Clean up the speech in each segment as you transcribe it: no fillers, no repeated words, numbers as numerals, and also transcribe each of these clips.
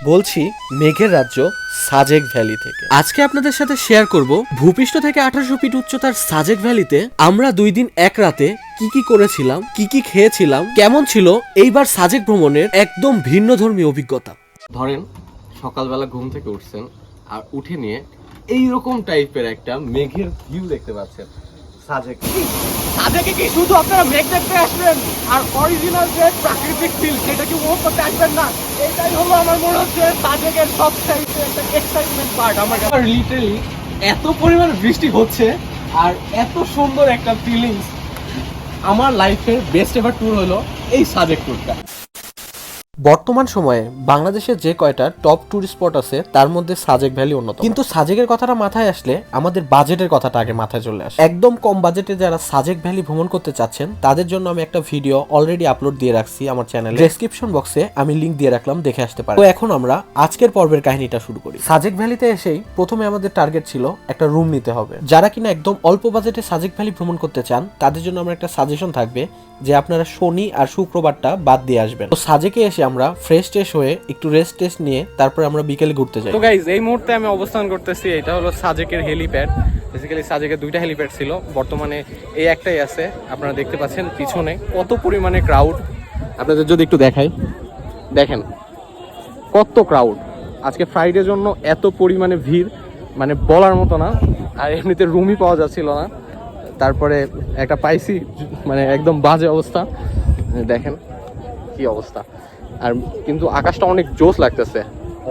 বলছি মেঘের রাজ্য সাজেক ভ্যালি থেকে। আজকে আপনাদের সাথে শেয়ার করব ভূপৃষ্ঠ থেকে 1800 ফিট উচ্চতার সাজেক ভ্যালিতে আমরা 2 দিন 1 রাতে কি কি করেছিলাম, কি কি খেয়েছিলাম, কেমন ছিল এইবার সাজেক ভ্রমণের একদম ভিন্নধর্মী অভিজ্ঞতা। ধরেন সকালবেলা ঘুম থেকে উঠছেন আর উঠে নিয়ে এইরকম টাইপের একটা মেঘের ভিউ দেখতে পাচ্ছেন সাজেকে। সাজেকে কি শুধু আপনারা মেঘ দেখতে আসবেন আর অরিজিনাল যে প্রাকৃতিক ফিল সেটা কি উপভোগ করতে আসবেন না? এটাই হলো আমার মনে হচ্ছে সাজেকের সবচাইতে একটা এক্সাইটমেন্ট পার্ট। আমার লিটারালি এত পরিমাণ বৃষ্টি হচ্ছে আর এত সুন্দর একটা ফিলিংস। আমার লাইফের বেস্ট এভার ট্যুর হলো এই সাজেক ট্যুরটা। বর্তমান সময়ে বাংলাদেশের যে কয়টা টপ ট্যুরিস্ট স্পট আছে তার মধ্যে সাজেক ভ্যালি অন্যতম। কিন্তু সাজেকের কথাটা মাথায় আসলে আমাদের বাজেটের কথাটা আগে মাথায় চলে আসে। একদম কম বাজেটে যারা সাজেক ভ্যালি ভ্রমণ করতে চাচ্ছেন তাদের জন্য আমি একটা ভিডিও অলরেডি আপলোড দিয়ে রাখছি আমার চ্যানেলে। ডেসক্রিপশন বক্সে আমি লিংক দিয়ে রাখলাম, দেখে আসতে পারেন। তো এখন আমরা আজকের পর্বের কাহিনীটা শুরু করি। সাজেক ভ্যালিতে এসেই প্রথমে আমাদের টার্গেট ছিল একটা রুম নিতে হবে। যারা কিনা একদম অল্প বাজেটে সাজেক ভ্যালি ভ্রমণ করতে চান তাদের জন্য আমার একটা সাজেশন থাকবে যে আপনারা শনি আর শুক্রবারটা বাদ দিয়ে আসবেন। তো সাজেকে এসে আমরা ফ্রেশ ট্রেশ হয়ে একটু রেস্ট টেস্ট নিয়ে তারপরে আমরা বিকেলে ঘুরতে যাই। তো গাইজ এই মুহূর্তে আমি অবস্থান করতেছি, এটা হলো সাজেকের হেলিপ্যাড। বেসিক্যালি সাজেকের 2টা হেলিপ্যাড ছিল, বর্তমানে এই একটাই আছে। আপনারা দেখতে পাচ্ছেন পিছনে কত পরিমাণে ক্রাউড। আপনাদের যদি একটু দেখাই, দেখেন কত ক্রাউড। আজকে ফ্রাইডে জন্য এত পরিমাণে ভিড় মানে বলার মতো না। আর এমনিতে রুমই পাওয়া যাচ্ছিল না, তারপরে একটা পাইছি, মানে একদম বাজে অবস্থা। দেখেন কি অবস্থা। আর কিন্তু আকাশটা অনেক জোশ লাগতেছে,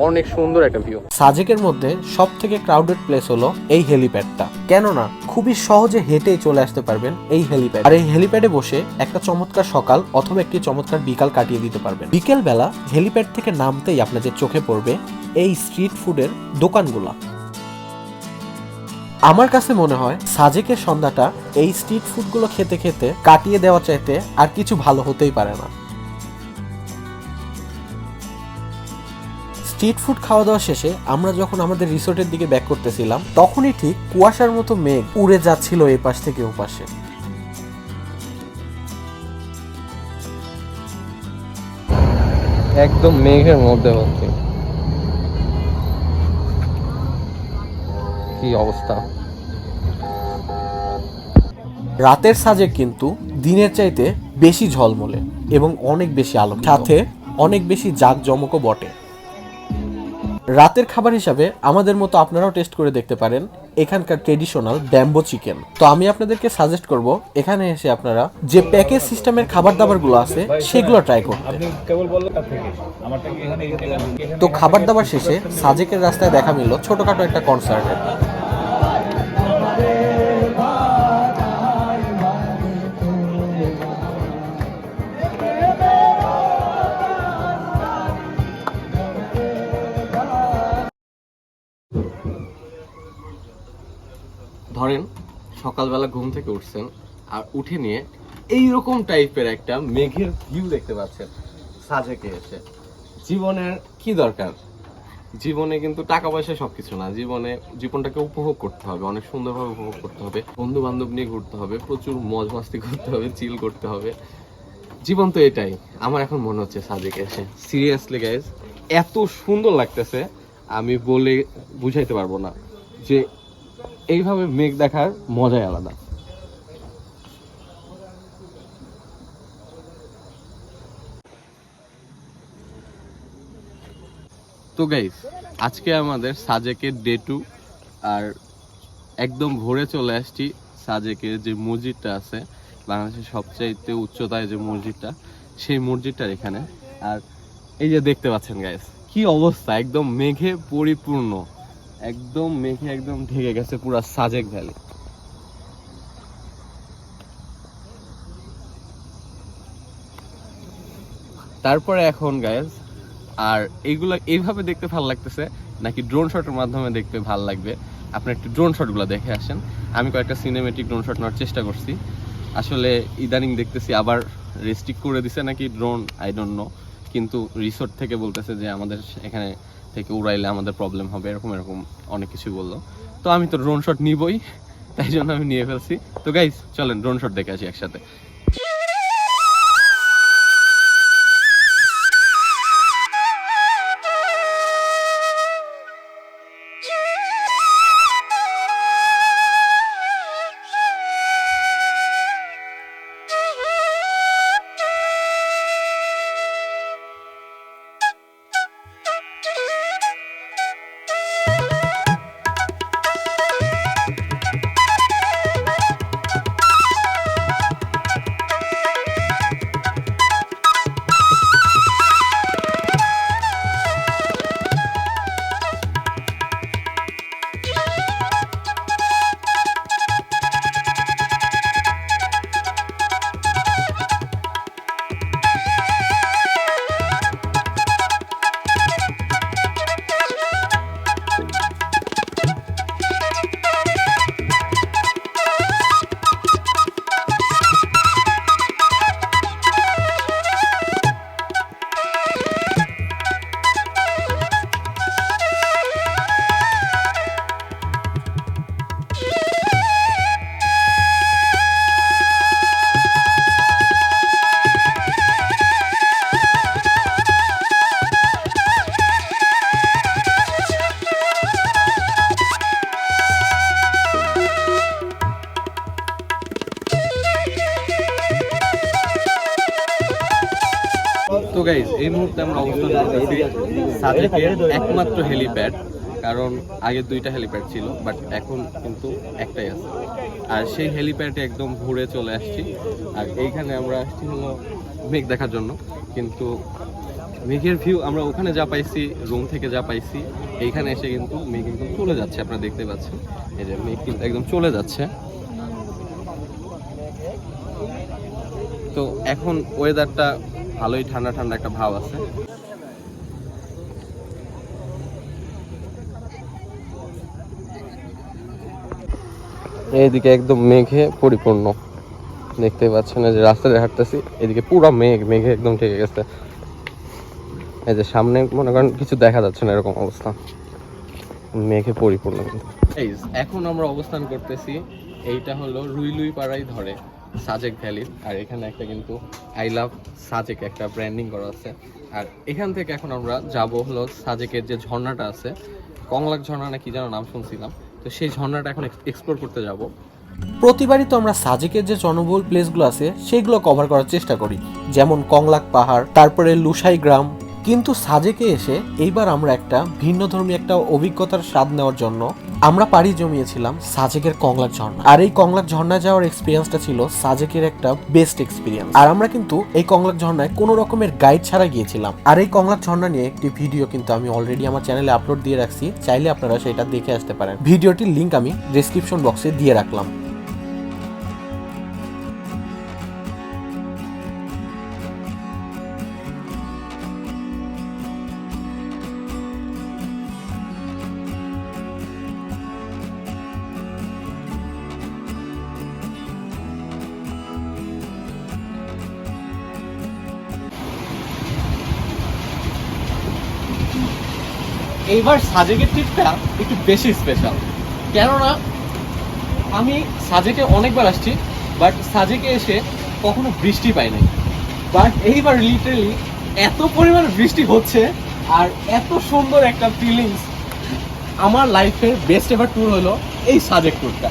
অনেক সুন্দর একটা ভিউ। সাজেকের মধ্যে সব থেকে ক্রাউডেড প্লেস হলো এই হেলিপ্যাডটা, কেননা খুবই সহজে হেঁটেই চলে আসতে পারবেন এই হেলিপ্যাড। আর এই হেলিপ্যাডে বসে একটা চমৎকার সকাল অথবা একটি চমৎকার বিকাল কাটিয়ে দিতে পারবেন। বিকেল বেলা হেলিপ্যাড থেকে নামতেই আপনাদের চোখে পড়বে এই স্ট্রিট ফুডের দোকানগুলা। আমার কাছে মনে হয় সাজেকের সন্ধ্যাটা এই স্ট্রিট ফুডগুলো খেতে খেতে কাটিয়ে দেওয়া চাইতে আর কিছু ভালো হতেই পারে না। স্ট্রিট ফুড খাওয়া দাওয়া শেষে আমরা যখন আমাদের রিসোর্টের দিকে ব্যাক করতেছিলাম তখনই ঠিক কুয়াশার মতো মেঘ উড়ে যাচ্ছিল এই পাশ থেকে ও পাশে। একদম মেঘের মধ্যে হচ্ছে, কি অবস্থা। রাতের সাজেক কিন্তু দিনের চাইতে বেশি ঝলমলে এবং অনেক বেশি আলো, সাথে অনেক বেশি জাঁকজমকও বটে। রাতের খাবার হিসাবে আমাদের মতো আপনারাও টেস্ট করে দেখতে পারেন এখানকার ট্রেডিশনাল ব্যাম্বো চিকেন। তো আমি আপনাদেরকে সাজেস্ট করব এখানে এসে আপনারা যে প্যাকেজ সিস্টেমের খাবার দাবারগুলো আছে সেগুলো ট্রাই করতে। তো খাবার দাবার শেষে সাজেকের রাস্তায় দেখা মিলল ছোটখাটো একটা কনসার্টের। ধরেন সকালবেলা ঘুম থেকে উঠছেন আর উঠে নিয়ে এইরকম টাইপের একটা মেঘের ভিউ দেখতে পাচ্ছেন সাজেকে এসে। জীবনের কি দরকার? জীবনে কিন্তু টাকা পয়সা সবকিছু না। জীবনটাকে উপভোগ করতে হবে, অনেক সুন্দরভাবে উপভোগ করতে হবে, বন্ধু বান্ধব নিয়ে ঘুরতে হবে, প্রচুর মজ মাস্তি করতে হবে, চিল করতে হবে। জীবন তো এটাই। আমার এখন মনে হচ্ছে সাজেকে এসে সিরিয়াসলি গাইজ এত সুন্দর লাগতেছে, আমি বলে বুঝাইতে পারবো না যে এইভাবে মেঘ দেখার মজাই আলাদা। তো গাইস আজকে আমাদের সাজেকের ডে 2, আর একদম ভোরে চলে আসছি সাজেকের যে মসজিদটা আছে, বাংলাদেশের সবচাইতে উচ্চতায় যে মসজিদটা, সেই মসজিদটার এখানে। আর এই যে দেখতে পাচ্ছেন গাইস কি অবস্থা, একদম মেঘে পরিপূর্ণ, একদম মেঘে একদম ঢেকে গেছে পুরো সাজেক ভ্যালি। তারপরে এখন গাইস আর এইগুলা এইভাবে দেখতে ভালো লাগতেছে নাকি ড্রোন শটের মাধ্যমে দেখতে ভালো লাগবে, আপনি একটু ড্রোন শটগুলো দেখে আসেন। আমি কয়েকটা সিনেমেটিক ড্রোন শট নেওয়ার চেষ্টা করছি। আসলে ইদানিং দেখতেছি আবার রেস্ট্রিক্ট করে দিছে নাকি ড্রোন, আই ডোন্ট নো, কিন্তু রিসোর্ট থেকে বলতেছে যে আমাদের এখানে থেকে উড়াইলে আমাদের প্রবলেম হবে, এরকম এরকম অনেক কিছু বললো। তো আমি তো ড্রোন শট নিবই, তাই জন্য আমি নিয়ে ফেলছি। তো গাইস চলেন ড্রোন শট দেখে আসি একসাথে। মুহূর্তে আমরা অবস্থান করতেছি সাজেকের একমাত্র হেলিপ্যাড, কারণ আগে 2টা হেলিপ্যাড ছিল বাট এখন কিন্তু একটাই আছে। আর সেই হেলিপ্যাডে একদম ঘুরে চলে আসছি। আর এইখানে আমরা আসছি হলো মেঘ দেখার জন্য, কিন্তু মেঘের ভিউ আমরা ওখানে যা পাইছি, রুম থেকে যা পাইছি, এইখানে এসে কিন্তু মেঘ একদম চলে যাচ্ছে। আপনারা দেখতে পাচ্ছেন এই যে মেঘ কিন্তু একদম চলে যাচ্ছে। তো এখন ওয়েদারটা ভালোই ঠান্ডা ঠান্ডা একটা ভাব আছে। এইদিকে একদম মেঘে পরিপূর্ণ, দেখতে পাচ্ছেন যে রাস্তায় হাঁটতেছি, এদিকে পুরো মেঘে একদম ঠেকে গেছে। এই যে সামনে মনে করেন কিছু দেখা যাচ্ছে না, এরকম অবস্থা, মেঘে পরিপূর্ণ। এখন আমরা অবস্থান করতেছি, এইটা হলো রুইলুই পাড়াই ধরে সাজেক ভ্যালি। আর এখানে একটা কিন্তু আই লাভ সাজেক একটা ব্র্যান্ডিং করা আছে। আর এখান থেকে এখন আমরা যাব হলো সাজেকের যে ঝর্ণাটা আছে, কংলাক ঝর্ণা না কি যেন নাম শুনছিলাম, তো সেই ঝর্ণাটা এখন এক্সপ্লোর করতে যাব। প্রতিবারই তো আমরা সাজেকের যে জনবহুল প্লেসগুলো আছে সেগুলো কভার করার চেষ্টা করি, যেমন কংলাক পাহাড়, তারপরে লুসাই গ্রাম। কিন্তু সাজেকে এসে এইবার আমরা একটা ভিন্নধর্মী একটা অভিজ্ঞতার স্বাদ নেওয়ার জন্য আমরা পাড়ি জমিয়েছিলাম সাজেকের কংলাক ঝর্ণা। আর এই কংলাক ঝর্ণায় যাওয়ার এক্সপিরিয়েন্সটা ছিল সাজেকের একটা বেস্ট এক্সপিরিয়েন্স। আর আমরা কিন্তু এই কংলাক ঝর্ণায় কোনো রকমের গাইড ছাড়া গিয়েছিলাম। আর এই কংলাক ঝর্ণা নিয়ে একটি ভিডিও কিন্তু আমি অলরেডি আমার চ্যানেলে আপলোড দিয়ে রাখছি, চাইলে আপনারা সেটা দেখে আসতে পারেন। ভিডিওটির লিংক আমি ডেসক্রিপশন বক্সে দিয়ে রাখলাম। এইবার সাজেকের ট্রিপটা একটু বেশি স্পেশাল, কেননা আমি সাজেকে অনেকবার আসছি বাট সাজেকে এসে কখনো বৃষ্টি পাই নাই। বাট এইবার লিটারালি এত পরিমাণ বৃষ্টি হচ্ছে আর এত সুন্দর একটা ফিলিংস। আমার লাইফের বেস্ট এভার ট্যুর হলো এই সাজেক ট্যুরটা।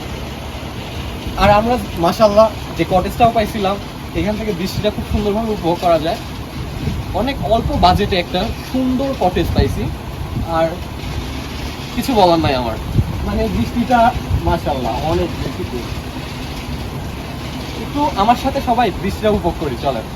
আর আমরা মাশাআল্লাহ যে কটেজটাও পাইছিলাম, এখান থেকে বৃষ্টিটা খুব সুন্দরভাবে উপভোগ করা যায়। অনেক অল্প বাজেটে একটা সুন্দর কটেজ পাইছি। আর কিছু বলার নাই আমার, মানে বৃষ্টিটা মাশাআল্লাহ অনেক বেশি। একটু আমার সাথে সবাই বৃষ্টিটা উপভোগ করি, চলেন।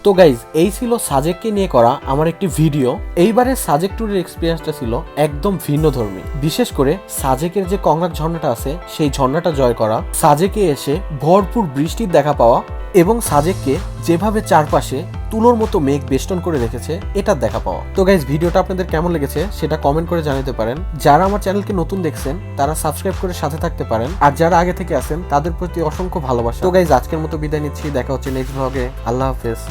তো গাইজ, এই ছিল সাজেককে নিয়ে করা আমার একটি ভিডিও। এইবারের সাজেক ট্যুরের এক্সপিরিয়েন্সটা ছিল একদম ভিন্নধর্মী। বিশেষ করে সাজেকের যে কংলাক ঝর্ণাটা আছে সেই ঝর্ণাটা জয় করা, সাজেকে এসে ভরপুর বৃষ্টির দেখা পাওয়া এবং সাজেককে যেভাবে চারপাশে তুলোর মতো মেঘ বেষ্টন করে রেখেছে এটার দেখা পাওয়া। তো গাইজ, ভিডিওটা আপনাদের কেমন লেগেছে সেটা কমেন্ট করে জানাতে পারেন। যারা আমার চ্যানেলকে নতুন দেখছেন তারা সাবস্ক্রাইব করে সাথে থাকতে পারেন, আর যারা আগে থেকে আছেন তাদের প্রতি অসংখ্য ভালোবাসা। তো গাইজ, আজকের মতো বিদায় নিচ্ছি, দেখা হচ্ছে নেক্সট ব্লগে। আল্লাহ হাফেজ।